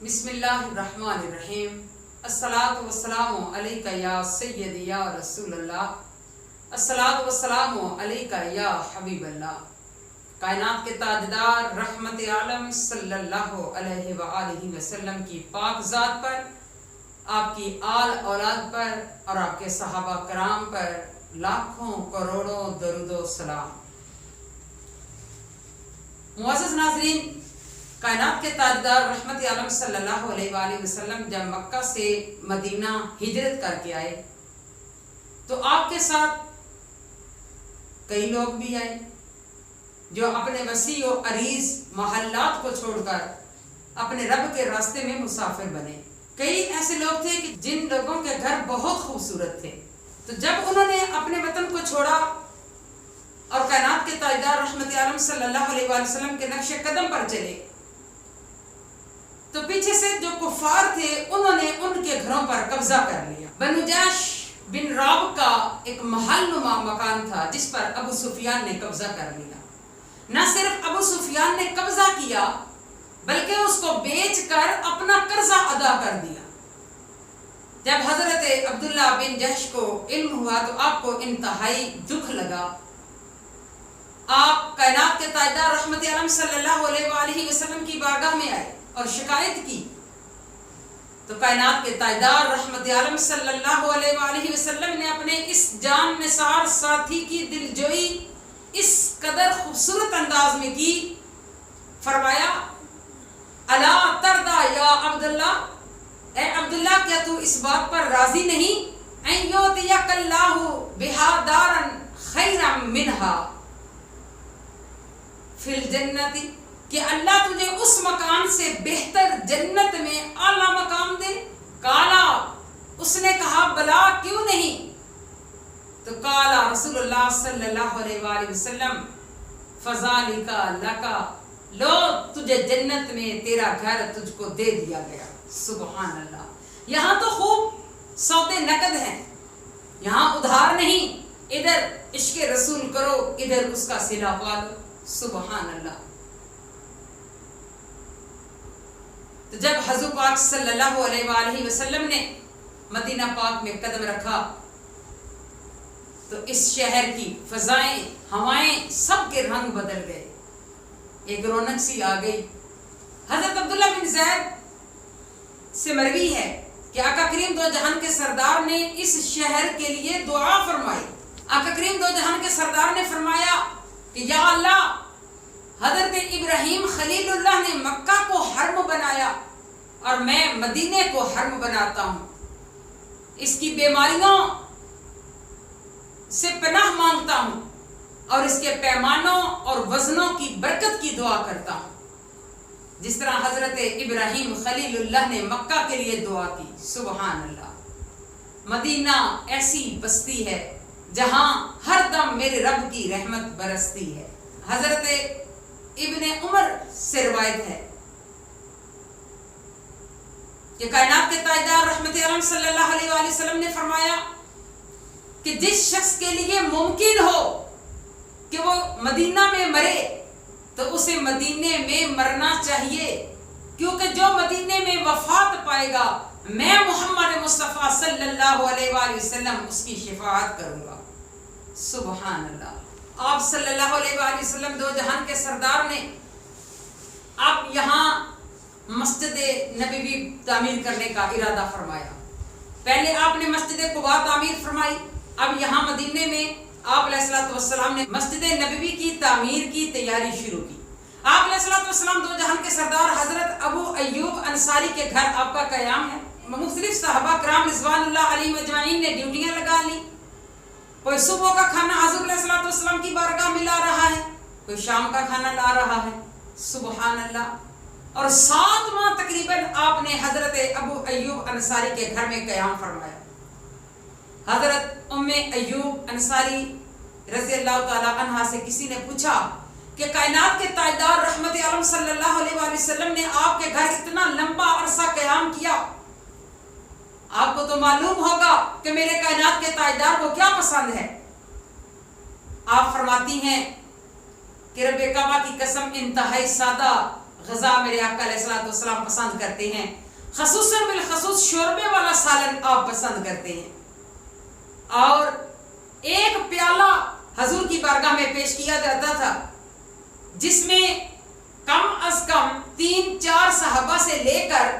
بسم اللہ الرحمن الرحیم الصلاۃ والسلام علیکہ یا سیدی یا رسول اللہ الصلاۃ والسلام علیکہ یا حبیب اللہ۔ کائنات کے تاجدار رحمت عالم صلی اللہ علیہ وآلہ وسلم کی پاک ذات پر، آپ کی آل اولاد پر اور آپ کے صحابہ کرام پر لاکھوں کروڑوں درود و سلام۔ معزز ناظرین، کائنات کے تاجدار رحمت عالم صلی اللہ علیہ وآلہ وسلم جب مکہ سے مدینہ ہجرت کر کے آئے تو آپ کے ساتھ کئی لوگ بھی آئے جو اپنے وسیع و عریض محلات کو چھوڑ کر اپنے رب کے راستے میں مسافر بنے۔ کئی ایسے لوگ تھے کہ جن لوگوں کے گھر بہت خوبصورت تھے، تو جب انہوں نے اپنے وطن کو چھوڑا اور کائنات کے تاجدار رحمت عالم صلی اللہ علیہ وآلہ وسلم کے نقش قدم پر چلے تو پیچھے سے جو کفار تھے انہوں نے ان کے گھروں پر قبضہ کر لیا۔ بنو جاش بن راب کا ایک محل نما مکان تھا جس پر ابو سفیان نے قبضہ کر لیا۔ نہ صرف ابو سفیان نے قبضہ کیا بلکہ اس کو بیچ کر اپنا قرضہ ادا کر دیا۔ جب حضرت عبداللہ بن جحش کو علم ہوا تو آپ کو انتہائی دکھ لگا۔ آپ کائنات کے تاجدار رحمت عالم صلی اللہ علیہ وآلہ وسلم کی بارگاہ میں آئے اور شکایت کی، تو کائنات کے تاجدار رحمت عالم صلی اللہ علیہ وآلہ وسلم نے اپنے اس جان نثار ساتھی کی دلجوئی اس قدر خوبصورت انداز میں کی، فرمایا الا ترضى یا عبداللہ، اے عبداللہ کیا تو اس بات پر راضی نہیں ان یؤتیک اللہ بہا دارا خیرا منہا فی الجنت، کہ اللہ تجھے اس مکان سے بہتر جنت میں اعلیٰ مقام دے۔ کالا، اس نے کہا بلا کیوں نہیں؟ تو کالا رسول اللہ صلی اللہ علیہ وآلہ وسلم فذالک لک، لو تجھے جنت میں تیرا گھر تجھ کو دے دیا گیا۔ سبحان اللہ۔ یہاں تو خوب سودے نقد ہیں، یہاں ادھار نہیں، ادھر عشق رسول کرو، ادھر اس کا صلہ پالو۔ سبحان اللہ۔ تو جب حضور پاک صلی اللہ علیہ وآلہ وسلم نے مدینہ پاک میں قدم رکھا تو اس شہر کی فضائیں، ہوائیں، سب کے رنگ بدل گئے، ایک رونق سی آ گئی۔ حضرت عبداللہ بن زید سے مروی ہے کہ آقا کریم دو جہان کے سردار نے اس شہر کے لیے دعا فرمائی۔ آقا کریم دو جہان کے سردار نے فرمایا کہ یا اللہ، حضرت ابراہیم خلیل اللہ نے مکہ کو حرم بنایا اور میں مدینے کو حرم بناتا ہوں، اس کی بیماریوں سے پناہ مانگتا ہوں اور اس کے پیمانوں اور وزنوں کی برکت کی دعا کرتا ہوں، جس طرح حضرت ابراہیم خلیل اللہ نے مکہ کے لیے دعا کی۔ سبحان اللہ۔ مدینہ ایسی بستی ہے جہاں ہر دم میرے رب کی رحمت برستی ہے۔ حضرت ابن عمر سے روایت ہے کہ کائنات کے تاجدار رحمت عالم صلی اللہ علیہ وآلہ وسلم نے فرمایا کہ جس شخص کے لیے ممکن ہو کہ وہ مدینہ میں مرے تو اسے مدینے میں مرنا چاہیے، کیونکہ جو مدینے میں وفات پائے گا میں محمد مصطفیٰ صلی اللہ علیہ وآلہ وسلم اس کی شفاعت کروں گا۔ سبحان اللہ۔ آپ صلی اللہ علیہ وآلہ وسلم دو جہان کے سردار نے آپ یہاں مسجد نبوی تعمیر کرنے کا ارادہ فرمایا۔ پہلے آپ نے مسجد قباء تعمیر فرمائی، اب یہاں مدینے میں آپ علیہ الصلوۃ والسلام نے مسجد نبوی کی تعمیر کی تیاری شروع کی۔ آپ علیہ الصلوۃ والسلام دو جہان کے سردار حضرت ابو ایوب انصاری کے گھر آپ کا قیام ہے۔ مختلف صحابہ کرام رضوان اللہ علیہم اجمعین نے ڈیوٹیاں لگا لی، کوئی صبح کا کھانا حضور علیہ الصلوۃ والسلام کی بارگاہ میں لا رہا ہے، کوئی شام کا کھانا لا رہا ہے۔ سبحان اللہ۔ اور 7 ماہ تقریباً آپ نے حضرت ابو ایوب انصاری کے گھر میں قیام فرمایا۔ حضرت ام ایوب انصاری رضی اللہ تعالی عنہا سے کسی نے پوچھا کہ کائنات کے تاجدار رحمت عالم صلی اللہ علیہ وآلہ وسلم نے آپ کے گھر اتنا لمبا عرصہ قیام کیا، آپ کو تو معلوم ہوگا کہ میرے کائنات کے تاجدار کو کیا پسند ہے۔ آپ فرماتی ہیں کہ رب کعبہ کی قسم انتہائی سادہ غذا میرے آقا علیہ الصلوۃ والسلام پسند کرتے ہیں، خصوصاً بالخصوص شوربے والا سالن آپ پسند کرتے ہیں، اور ایک پیالہ حضور کی بارگاہ میں پیش کیا جاتا تھا جس میں کم از کم 3-4 صحابہ سے لے کر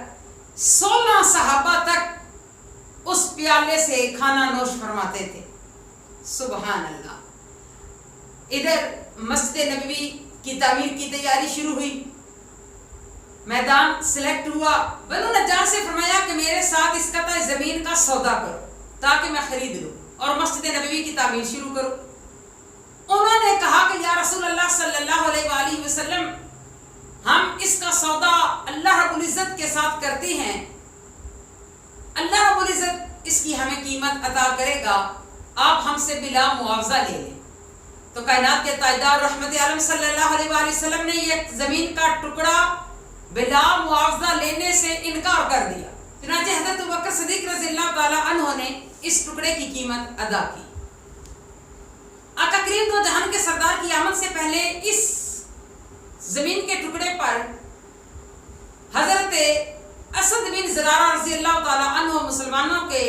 16 صحابہ تک اس پیالے سے کھانا نوش فرماتے تھے۔ سبحان اللہ۔ ادھر مسجد نبوی کی تعمیر کی تیاری شروع ہوئی، میدان سلیکٹ ہوا، بنو نجار سے فرمایا کہ میرے ساتھ اس قطع زمین کا سودا کرو تاکہ میں خرید لوں اور مسجد نبوی کی تعمیر شروع کرو۔ انہوں نے کہا کہ یا رسول اللہ صلی اللہ علیہ وآلہ وسلم، ہم اس کا سودا اللہ رب العزت کے ساتھ کرتے ہیں، اللہ رب العزت اس کی ہمیں قیمت عطا کرے گا، آپ ہم سے بلا معاوضہ لے لیں۔ تو کائنات کے تاجدار رحمت عالم صلی اللہ علیہ وآلہ وسلم نے یہ زمین کا ٹکڑا بلا معاوضہ لینے سے انکار کر دیا۔ چنانچہ حضرت ابوبکر صدیق رضی اللہ تعالی عنہ نے اس ٹکڑے کی قیمت ادا کی۔ آقا کریم دو جہان کے سردار کی آمد سے پہلے اس زمین کے ٹکڑے پر حضرت اسد بن زرارہ رضی اللہ تعالی عنہ مسلمانوں کے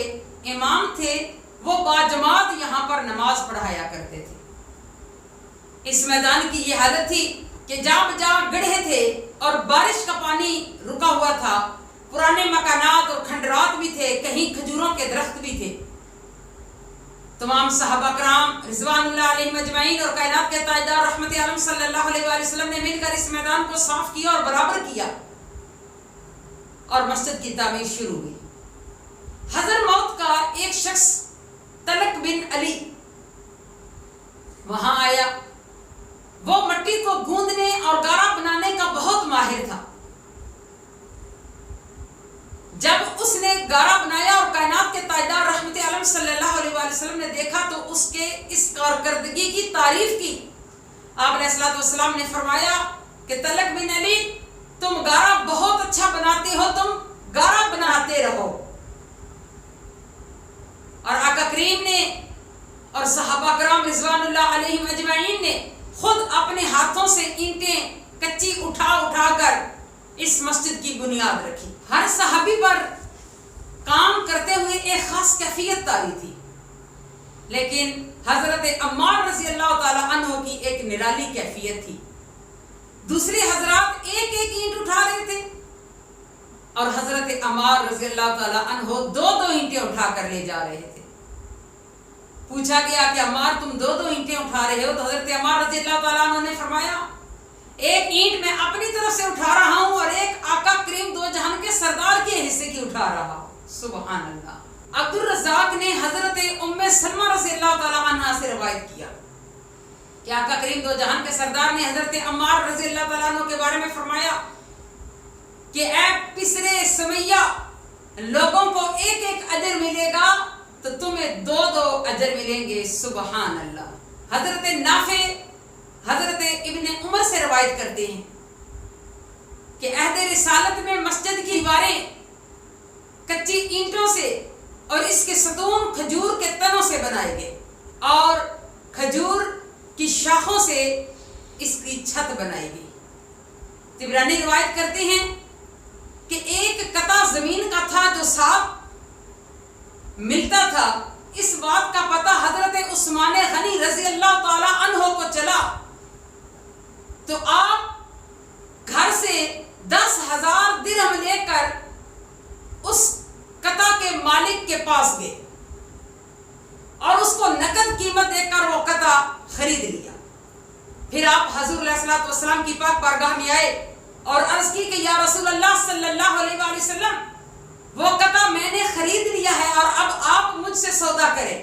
امام تھے، وہ باجماعت یہاں پر نماز پڑھایا کرتے تھے۔ اس میدان کی یہ حالت تھی کہ جہاں جہاں گڑھے تھے اور بارش کا پانی رکا ہوا تھا، پرانے مکانات اور کھنڈرات بھی تھے، کہیں کھجوروں کے درخت بھی تھے۔ تمام صحابہ کرام رضوان اللہ علیہم اجمعین اور کائنات کے تاجدار رحمت عالم صلی اللہ علیہ وآلہ وسلم نے مل کر اس میدان کو صاف کیا اور برابر کیا اور مسجد کی تعمیر شروع ہوئی۔ حضر موت کا ایک شخص طلق بن علی وہاں آیا، وہ مٹی کو گوندنے اور گارا بنانے کا بہت ماہر تھا۔ جب اس نے گارا بنایا اور کائنات کے تاجدار رحمت عالم صلی اللہ علیہ وآلہ وسلم نے دیکھا تو اس کے اس کارکردگی کی تعریف کی۔ آپ علیہ الصلوۃ والسلام نے فرمایا کہ طلق بن علی، تم گارا بہت اچھا بناتے ہو، تم گارا بناتے رہو۔ اور آقا کریم نے اور صحابہ کرام رضوان اللہ علیہم اجمعین نے خود اپنے ہاتھوں سے اینٹیں کچی اٹھا اٹھا کر اس مسجد کی بنیاد رکھی۔ ہر صحابی پر کام کرتے ہوئے ایک خاص کیفیت طاری تھی، لیکن حضرت عمار رضی اللہ تعالی عنہ کی ایک نرالی کیفیت تھی۔ دوسرے حضرات ایک ایک اینٹ اٹھا رہے تھے اور حضرت عمار رضی اللہ تعالی عنہ 2 اینٹیں اٹھا کر لے جا رہے تھے۔ پوچھا گیا کہ عمار تم 2 اینٹیں اٹھا رہے ہو؟ تو حضرت عمار رضی اللہ تعالیٰ عنہ نے فرمایا ایک اینٹ میں اپنی طرف سے اٹھا رہا ہوں اور ایک آقا کریم دو جہان کے سردار کے حصے کی اٹھا رہا ہوں۔ سبحان اللہ۔ عبد الرزاق نے حضرت ام سلمہ رضی اللہ تعالیٰ عنہ سے روایت کیا کہ آقا کریم دو جہان کے سردار نے حضرت عمار رضی اللہ تعالیٰ عنہ کے بارے میں فرمایا کہ اے پسرے سمیہ، لوگوں کو ایک ایک اجر ملے گا تو تمہیں 2 اجر ملیں گے۔ سبحان اللہ۔ حضرت نافع حضرت ابن عمر سے روایت کرتے ہیں کہ عہد رسالت میں مسجد کی دیواریں کچی اینٹوں سے اور اس کے ستون کھجور کے تنوں سے بنائے گئے اور کھجور کی شاخوں سے اس کی چھت بنائی گئی۔ طبرانی روایت کرتے ہیں کہ ایک قطع زمین کا تھا جو صاف ملتا تھا۔ اس بات کا پتہ حضرت عثمان غنی رضی اللہ تعالی عنہ کو چلا تو آپ گھر سے 10,000 درہم لے کر اس قطع کے مالک کے پاس گئے اور اس کو نقد قیمت دے کر وہ قطع خرید لیا۔ پھر آپ حضور علیہ الصلوۃ والسلام کی پاک بارگاہ میں آئے اور عرض کی کہ یا رسول اللہ صلی اللہ علیہ وآلہ وسلم، وہ قطع میں نے خرید لیا ہے اور اب آپ مجھ سے سودا کریں۔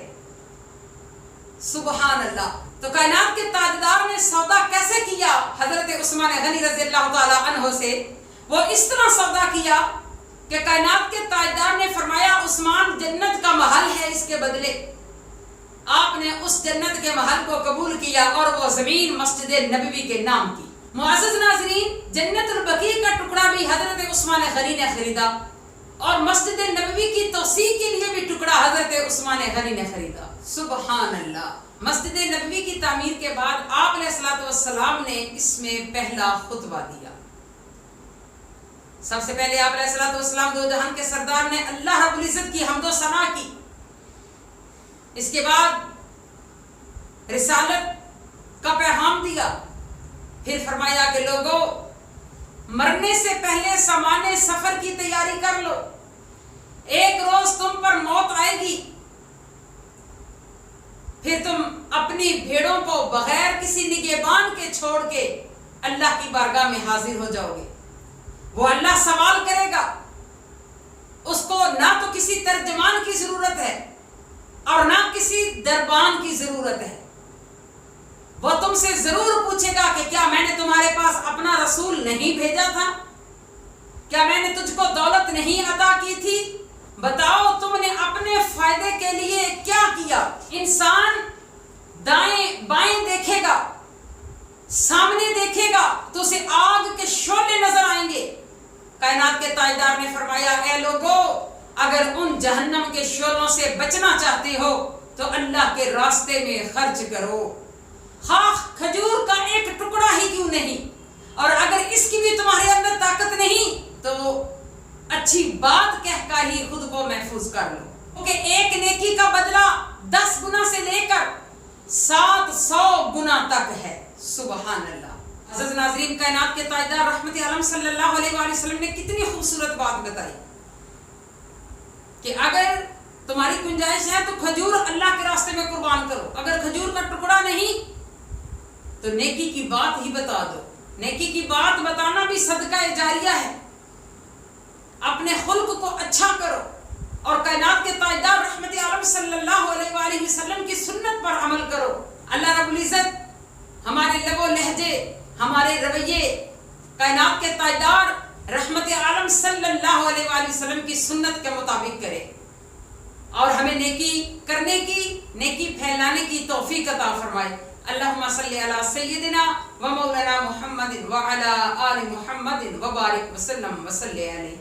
سبحان اللہ۔ تو کائنات کے تاجدار نے سودا کیسے کیا حضرت عثمان غنی رضی اللہ تعالی عنہ سے؟ وہ اس طرح سودا کیا کہ کائنات کے تاجدار نے فرمایا عثمان جنت کا محل ہے، اس کے بدلے آپ نے اس جنت کے محل کو قبول کیا اور وہ زمین مسجد نبوی کے نام کی۔ معزز ناظرین، جنت البقیع کا ٹکڑا بھی حضرت عثمان غنی نے خریدا اور مسجد نبوی کی توسیع کے لیے بھی ٹکڑا حضرت عثمان غنی نے خریدا۔ سبحان اللہ۔ مسجد نبوی کی تعمیر کے بعد آپ علیہ الصلوۃ والسلام نے اس میں پہلا خطبہ دیا سب سے پہلے آپ علیہ السلام دو جہان کے سردار نے اللہ رب العزت کی حمد و ثنا کی. اس کے بعد رسالت کا پیغام دیا. پھر فرمایا کہ لوگوں، مرنے سے پہلے سامان سفر کی تیاری کر لو. ایک روز تم پر موت آئے گی، پھر تم اپنی بھیڑوں کو بغیر کسی نگہبان کے چھوڑ کے اللہ کی بارگاہ میں حاضر ہو جاؤ گے. وہ اللہ سوال کرے گا. اس کو نہ تو کسی ترجمان کی ضرورت ہے اور نہ کسی دربان کی ضرورت ہے. وہ تم سے ضرور پوچھے گا کہ کیا میں نے تمہارے پاس اپنا رسول نہیں بھیجا تھا؟ کیا میں نے تجھ کو دولت نہیں عطا کی تھی؟ بتاؤ تم نے اپنے فائدے کے لیے کیا کیا؟ انسان دائیں بائیں دیکھے گا، سامنے دیکھے گا تو اسے آگ کے شعلے نظر آئیں گے. کائنات کے تاجدار نے فرمایا، اے لوگوں، اگر ان جہنم کے شعلوں سے بچنا چاہتے ہو تو اللہ کے راستے میں خرچ کرو. خواہ کھجور کا ایک ٹکڑا ہی کیوں نہیں، اور اگر اس کی بھی تمہارے اندر طاقت نہیں تو اچھی بات کہہ کر ہی خود کو محفوظ کر لو، کیونکہ ایک نیکی کا بدلہ 10 گنا سے لے کر 700 گنا تک ہے. سبحان اللہ. عزیز ناظرین، کائنات کے تاجدار رحمت عالم صلی اللہ علیہ وآلہ وسلم نے کتنی خوبصورت بات بتائی کہ اگر تمہاری گنجائش ہے تو کھجور اللہ کے راستے میں قربان کرو. اگر کھجور کا ٹکڑا نہیں تو نیکی کی بات ہی بتا دو. نیکی کی بات بتانا بھی صدقہ جاریہ ہے. اپنے خلق کو اچھا کرو اور کائنات کے تاجدار رحمت عالم صلی اللہ علیہ وآلہ وسلم کی سنت پر عمل کرو. اللہ رب العزت ہمارے لب و لہجے، ہمارے رویے کائنات کے تاجدار رحمت عالم صلی اللہ علیہ وآلہ وسلم کی سنت کے مطابق کرے اور ہمیں نیکی کرنے کی، نیکی پھیلانے کی توفیق عطا فرمائے. اللہم صلی علی سیدنا و مولانا محمد و علی آل محمد و بارک وسلم وصلی علیہ.